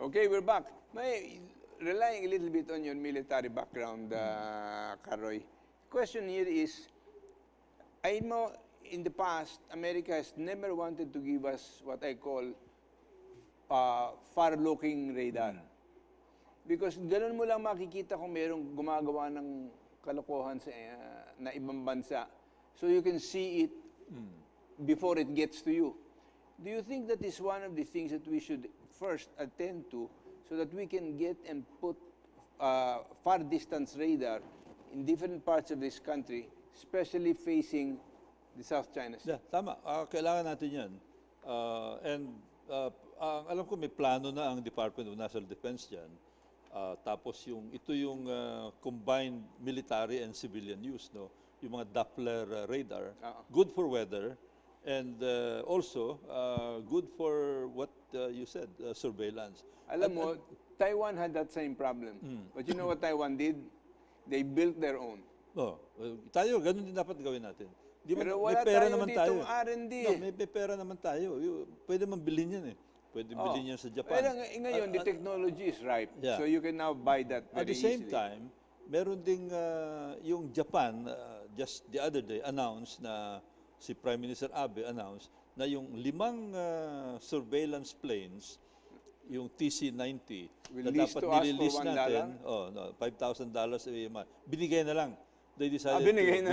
Okay, we're back. May relying a little bit on your military background, Karoy. Question here is, I know in the past, America has never wanted to give us what I call far-looking radar. Because ganun mo lang makikita kung mayroong gumagawa ng kalokohan sa na ibang bansa. So you can see it before it gets to you. Do you think that is one of the things that we should first attend to so that we can get and put far distance radar in different parts of this country, especially facing the South China Sea? Yeah, tama. Kailangan natin yan. Alam ko may plano na ang Department of National Defense dyan. Tapos ito yung combined military and civilian use, no? Yung mga Doppler radar, good for weather, and also good for what you said, surveillance. Alam mo, Taiwan had that same problem. But you know what Taiwan did? They built their own. Tayo, ganun din dapat gawin natin. Pero may wala pera tayo naman ditong tayo. R&D. No, may pera naman tayo. Pwede man bilhin yan eh. Pwede bilhin yan sa Japan. Pero ngayon, the technology is ripe. Yeah. So you can now buy that very At the same easily. time, meron ding yung Japan, just the other day, announced na si Prime Minister Abe announced na yung 5 surveillance planes, yung TC-90, Will na lease dapat to us for nililist $1? natin, $5,000 a month. Binigay na lang. They decided binigay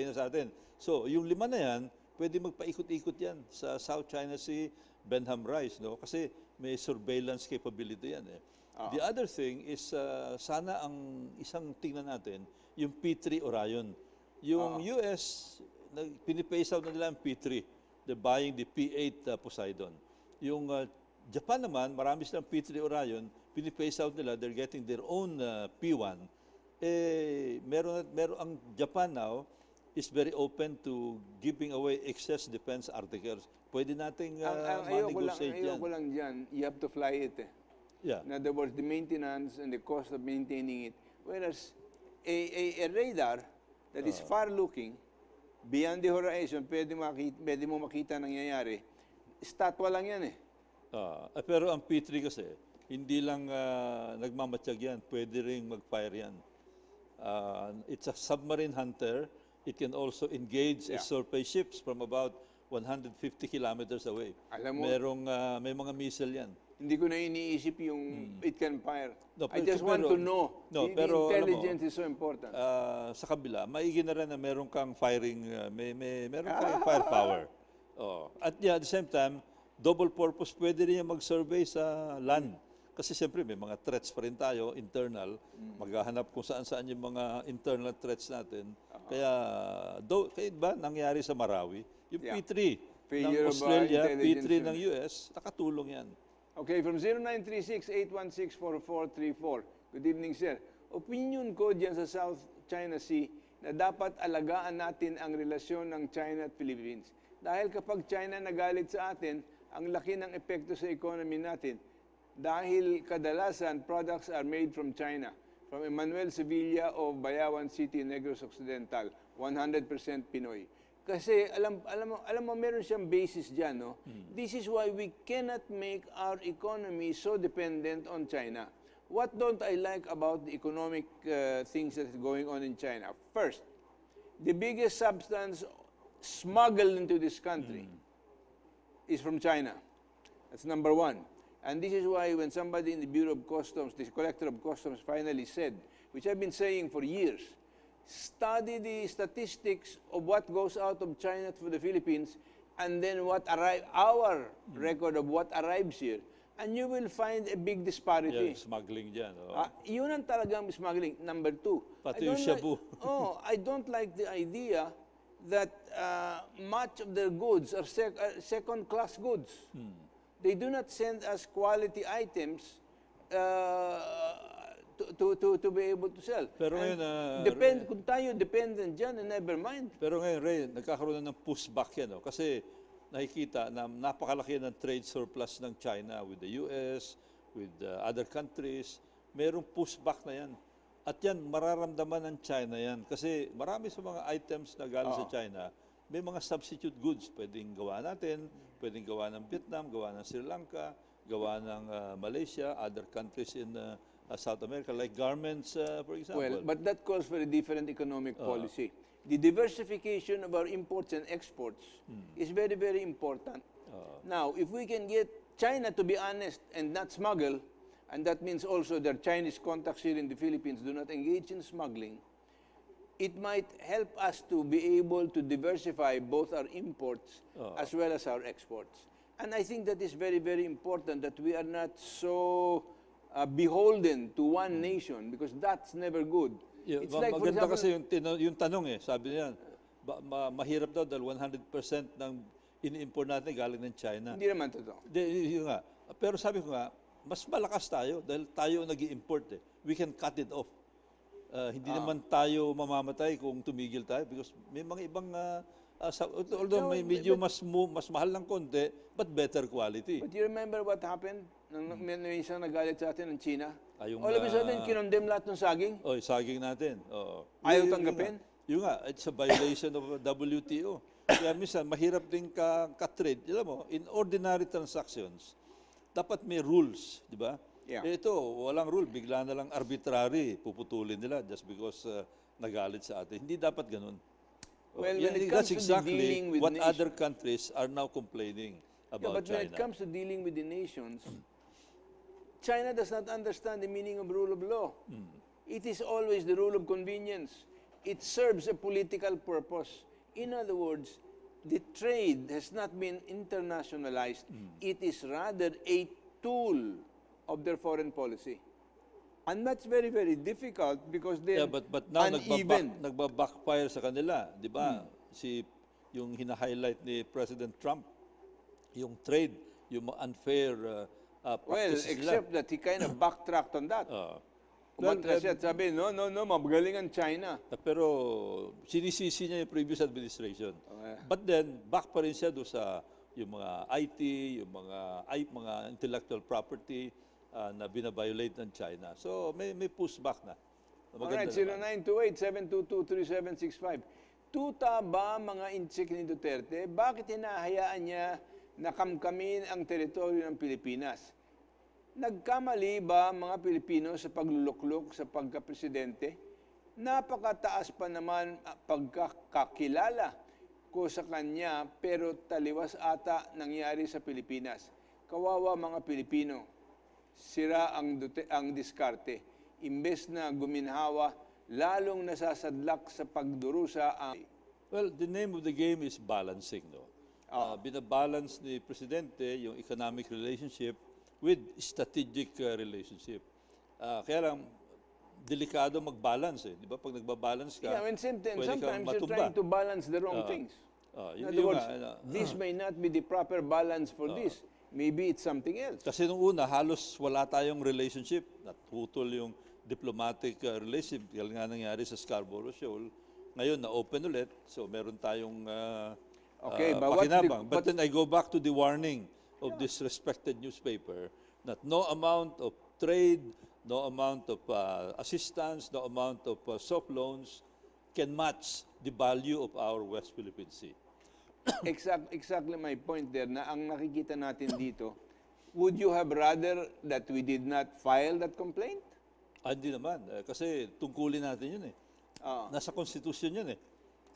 na sa atin. So, yung 5 na yan, pwede magpaikot-ikot yan sa South China Sea, Benham Rice, no? Kasi may surveillance capability yan eh. The other thing is, sana ang isang tingnan natin, yung P3 Orion. Yung US, pinipace out na nila ang P3. They're buying the P8 Poseidon. Yung Japan naman, marami silang P3 Orion, pinipace out nila, they're getting their own P1. Meron ang Japan now is very open to giving away excess defense articles. Pwede nating ma-negotiate yan. Ayoko lang dyan, you have to fly it eh. Yeah. In other words, the maintenance and the cost of maintaining it. Whereas a radar that is far-looking, beyond the horizon, pwede mo makita nangyayari, statwa lang yan eh. Pero ang P3 kasi, hindi lang nagmamatsyag yan, pwede rin mag-fire yan. It's a submarine hunter. It can also engage surface ships from about 150 kilometers away. Alam mo, may mga missile yan. hindi ko na iniisip yung it can fire. No, I just want to know. No, the pero, intelligence is so important. Sa kabila, maigi na rin na meron kang firing, meron kang firepower. At at the same time, double purpose, pwede rin yung mag-survey sa land. Kasi siyempre may mga threats pa rin tayo, internal. Maghahanap kung saan-saan yung mga internal threats natin. Kaya ba nangyari sa Marawi? Yung P3 Failure ng of, Australia, intelligence P3 ng US, nakatulong yan. Okay, from 0936-816-4434. Good evening, sir. Opinion ko dyan sa South China Sea na dapat alagaan natin ang relasyon ng China at Philippines. Dahil kapag China nagalit sa atin, ang laki ng epekto sa economy natin. Dahil kadalasan, products are made from China. From Emmanuel Sevilla of Bayawan City, Negros Occidental, 100% Pinoy. Kasi alam mo meron siyang basis diyan, no? This is why we cannot make our economy so dependent on China. What don't I like about the economic things that is going on in China? First, the biggest substance smuggled into this country is from China. That's number one. And this is why when somebody in the Bureau of Customs, the Collector of Customs finally said, which I've been saying for years, study the statistics of what goes out of China for the Philippines and then our record of what arrives here, and you will find a big disparity. Yeah, smuggling dyan. Yun ang talagang smuggling. Number two. Pati yung shabu. I don't like the idea that much of their goods are second-class goods. They do not send us quality items to be able to sell. Pero ngayon, kung tayo dependent dyan, never mind. Pero ngayon, Ray, nagkakaroon na ng pushback yan. Kasi nakikita na napakalaki ng trade surplus ng China with the US, with other countries. Merong pushback na yan. At yan, mararamdaman ng China yan. Kasi marami sa mga items na galing sa China, may mga substitute goods. Pwedeng gawa natin, pwedeng gawa ng Vietnam, gawa ng Sri Lanka, gawa ng Malaysia, other countries in South America, like garments, for example. Well, but that calls for a different economic policy. The diversification of our imports and exports is very, very important. Now, if we can get China to be honest and not smuggle, and that means also their Chinese contacts here in the Philippines do not engage in smuggling, it might help us to be able to diversify both our imports as well as our exports. And I think that is very, very important that we are not so beholden to one nation, because that's never good. Yeah, It's like, for maganda example, kasi yung tanong sabi niya, mahirap daw dahil 100% ng ini-import natin galing ng China. hindi naman totoo. Yun nga. Pero sabi ko nga, mas malakas tayo dahil tayo nag-i-import We can cut it off. Hindi naman tayo mamamatay kung tumigil tayo because may mga ibang although may medyo mas mahal ng konti but better quality. But you remember what happened? Nung may isang nagalit sa atin ng China. Yung, All of a sudden, kinondem lahat ng saging. Saging natin. Ayaw tanggapin? Yung nga, it's a violation of WTO. Kaya minsan, mahirap din ka-trade. Alam mo, in ordinary transactions, dapat may rules, di ba? Yeah. Ito, walang rule. Bigla na lang arbitrary, puputulin nila just because nagalit sa atin. Hindi dapat ganun. Well, when it comes That's to exactly dealing with what nations, other countries are now complaining about but when it China. comes to dealing with the nations, China does not understand the meaning of rule of law. It is always the rule of convenience. It serves a political purpose. In other words, the trade has not been internationalized. It is rather a tool of their foreign policy. And that's very, very difficult because they're but now uneven. nagba-backfire sa kanila, 'di ba? Yung hina-highlight ni President Trump, yung trade, yung unfair Well, practices except that he kind of backtracked on that. Umatras siya at sabi, no, magaling ang China. Pero sinisisi niya yung previous administration. But then, back pa rin siya doon sa yung mga IT, yung mga intellectual property na binabiolate ng China. So, may pushback na. Alright, 0928-722-3765. Tuta ba mga insik ni Duterte? Bakit hinahayaan niya na kamkamin ang teritoryo ng Pilipinas? Nagkamali ba mga Pilipino sa pagluluklok sa pagkapresidente? Napakataas pa naman pagkakakilala ko sa kanya pero taliwas ata nangyari sa Pilipinas. Kawawa mga Pilipino. Sira ang diskarte. Imbes na guminhawa, lalong nasasadlak sa pagdurusa ang... Well, the name of the game is balancing, no? Binabalance ni Presidente yung economic relationship with strategic relationship. Kaya lang, delikado mag-balance Di ba? Pag nagbabalance ka, Yeah, and sometimes pwede kang you're matumba. trying to balance the wrong things. In other words, this may not be the proper balance for this. Maybe it's something else. Kasi nung una, halos wala tayong relationship. Natutol yung diplomatic relationship. Yan nga nangyari sa Scarborough Shoal. Ngayon, na-open ulit. So, meron tayong pakinabang. But then I go back to the warning of this respected newspaper that no amount of trade, no amount of assistance, no amount of soft loans can match the value of our West Philippine Sea. Exactly my point there na ang nakikita natin dito, would you have rather that we did not file that complaint? Hindi naman. Kasi tungkulin natin yun Nasa Constitution yun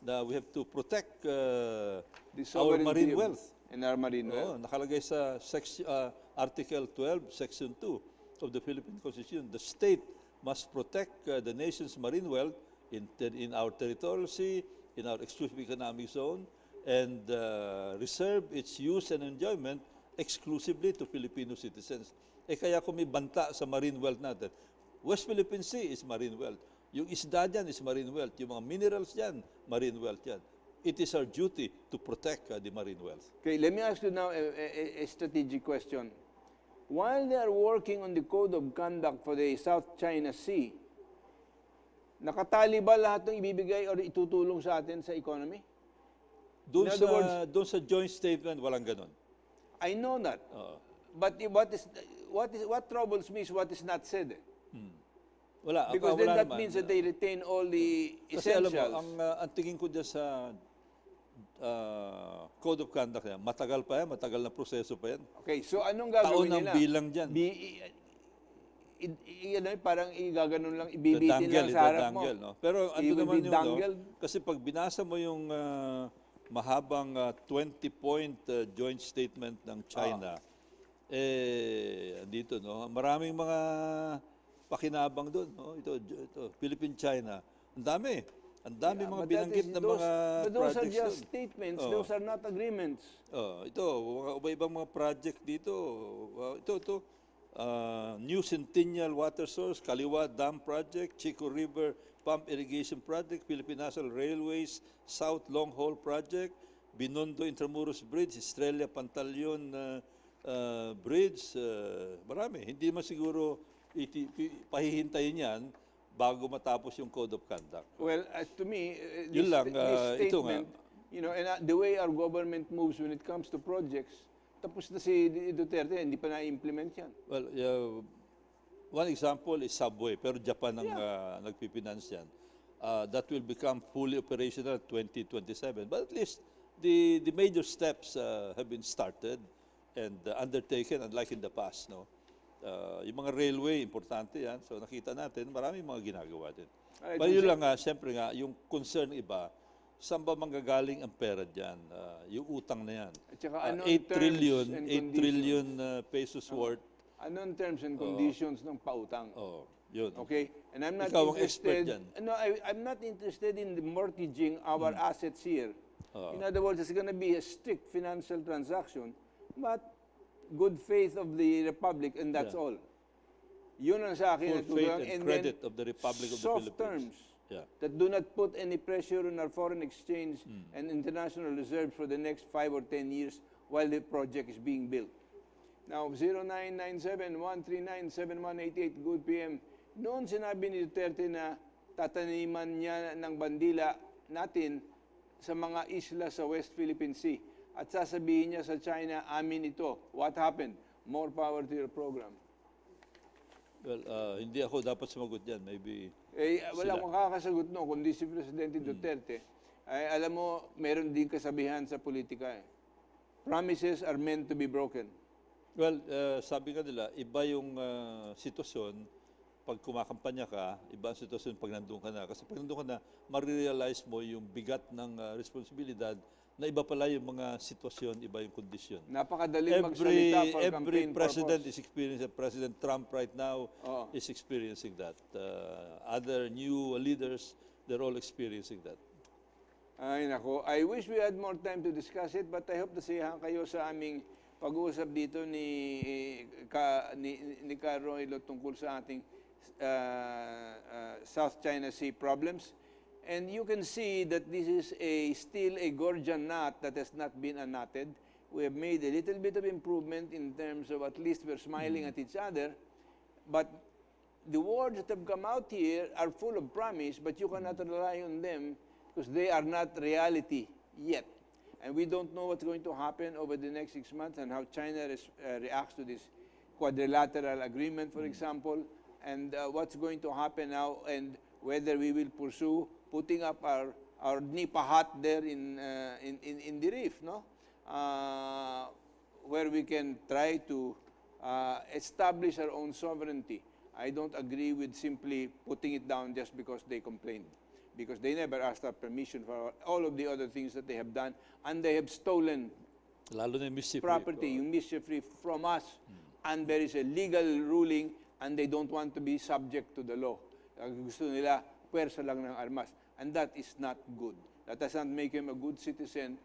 Na we have to protect our marine wealth. And our marine wealth. Nakalagay sa Article 12, Section 2 of the Philippine Constitution. The state must protect the nation's marine wealth in our territorial sea, in our exclusive economic zone, and reserve its use and enjoyment exclusively to Filipino citizens. Kaya kung may banta sa marine wealth natin, West Philippine Sea is marine wealth. Yung isda dyan is marine wealth. Yung mga minerals dyan, marine wealth yan. It is our duty to protect the marine wealth. Okay, let me ask you now a strategic question. While they are working on the code of conduct for the South China Sea, nakatali ba lahat ng ibibigay or itutulong sa atin sa economy? Doon sa joint statement, walang ganun. I know that. But what troubles me is what is not said. Wala. Because then wala that naman. means that they retain all the Kasi alam essentials. mo, ang tingin ko dyan sa code of conduct yan. Matagal pa yan, matagal na proseso pa yan. Okay, so anong Taon gagawin ang nila? bilang dyan. Parang igaganon lang, ibibitin lang sa harap mo. No? Pero ano It will naman be yun, no? dangled. Kasi pag binasa mo yung mahabang 20-point joint statement ng China, dito, no? Maraming mga pakinabang doon. No? Ito, Philippine-China. Ang dami. Ang dami mga binanggit na mga But those are projects just doon. statements, those are not agreements. Ito, iba-ibang mga project dito. Ito. New Centennial Water Source, Kaliwa Dam Project, Chico River Pump Irrigation Project, Philippine National Railways South Long Haul Project, Binondo Intramuros Bridge, Estrella Pantaleon Bridge, marami. Hindi man siguro pahihintayin yan bago matapos yung Code of Conduct. Well, to me, Yun lang, this ito nga. statement, and the way our government moves when it comes to projects, tapos na si Duterte, hindi pa na-implement yan. Well, one example is subway, pero Japan ang nagpipinance yan. That will become fully operational 2027. But at least the major steps have been started and undertaken, unlike in the past. No? Yung mga railway, importante yan. So nakita natin, maraming mga ginagawa din. Pero yun lang siyempre nga, yung concern iba, saan ba manggagaling ang pera dyan? Yung utang na yan. At saka 8 trillion pesos worth. Anong terms and conditions ng pautang? Yun. Okay? And I'm not Ikaw ang expert interested. dyan. No, I'm not interested in the mortgaging our assets here. In other words, it's going to be a strict financial transaction, but good faith of the Republic, and that's all. Yun ang sa akin. Full faith and credit of the Republic of the Philippines. Soft Philippines. terms that do not put any pressure on our foreign exchange and international reserves for the next 5 or 10 years while the project is being built. Now, 0997-139-7188, good PM. Noon sinabi ni Duterte na tataniman niya ng bandila natin sa mga isla sa West Philippine Sea. At sasabihin niya sa China, amin ito. What happened? More power to your program. Well, hindi ako dapat sumagot dyan. Maybe Wala akong kakasagot no, kundi si Presidente Duterte. Ay, alam mo, meron din kasabihan sa politika. Promises are meant to be broken. Well, sabi nga nila, iba yung sitwasyon pag kumakampanya ka, iba ang sitwasyon pag nandun ka na. Kasi pag nandun ka na, marirealize mo yung bigat ng responsibilidad na iba pala yung mga sitwasyon, iba yung kondisyon. Napakadaling magsalita for Every campaign president purpose. is experiencing, President Trump right now is experiencing that. Other new leaders, they're all experiencing that. Ay nako, I wish we had more time to discuss it, but I hope nasiyahan kayo sa aming pag-uusap dito ni Roylo tungkol sa ating South China Sea problems. And you can see that this is still a Gordian knot that has not been unknotted. We have made a little bit of improvement in terms of at least we're smiling at each other. But the words that have come out here are full of promise, but you cannot rely on them because they are not reality yet. And we don't know what's going to happen over the next 6 months and how China reacts to this quadrilateral agreement, for example, and what's going to happen now and whether we will pursue putting up our nipa hut there in the reef, no? Where we can try to establish our own sovereignty. I don't agree with simply putting it down just because they complained, because they never asked our permission for all of the other things that they have done, and they have stolen Lalo na yung mischief property, yung mischief from us, and there is a legal ruling, and they don't want to be subject to the law. Gusto nila puwersa lang ng armas. And that is not good. That does not make him a good citizen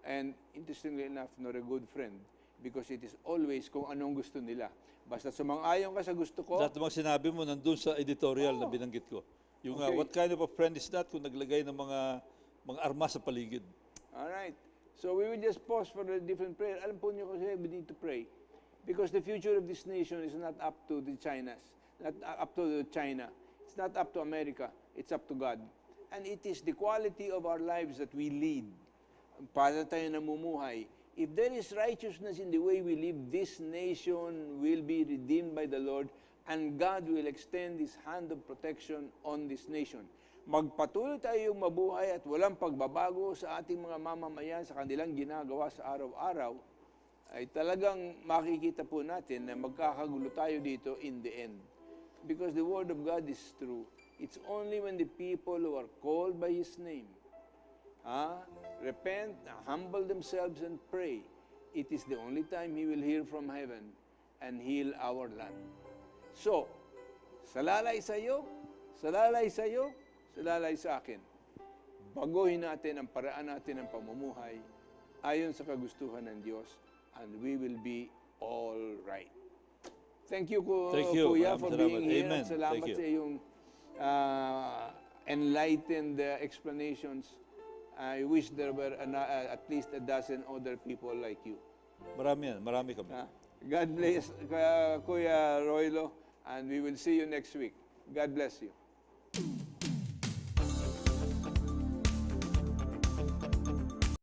and, interestingly enough, nor a good friend, because it is always kung anong gusto nila. Basta sumang-ayon ka sa gusto ko. Lahat ng sinabi mo nandun sa editorial na binanggit ko. Yung what kind of a friend is that kung naglagay ng mga armas sa paligid? Alright. So we will just pause for a different prayer. Alam po niyo kasi we need to pray. Because the future of this nation is not up to the Chinas, not up to China. It's not up to America. It's up to God. And it is the quality of our lives that we lead. Para tayo namumuhay. If there is righteousness in the way we live, this nation will be redeemed by the Lord, and God will extend His hand of protection on this nation. magpatuloy tayong mabuhay at walang pagbabago sa ating mga mamamayan sa kanilang ginagawa sa araw-araw, ay talagang makikita po natin na magkakagulo tayo dito in the end. Because the Word of God is true. It's only when the people who are called by His name repent, humble themselves and pray, it is the only time He will hear from heaven and heal our land. So, salalay sa iyo, salalay sa iyo, salalay sa akin. Baguhin natin ang paraan natin ng pamumuhay ayon sa kagustuhan ng Diyos, and we will be all right. Thank you, Kuya, for being here. Amen. Salamat sa iyong enlightened explanations. I wish there were at least a dozen other people like you. Marami kami. God bless, Kuya Roylo, and we will see you next week. God bless you.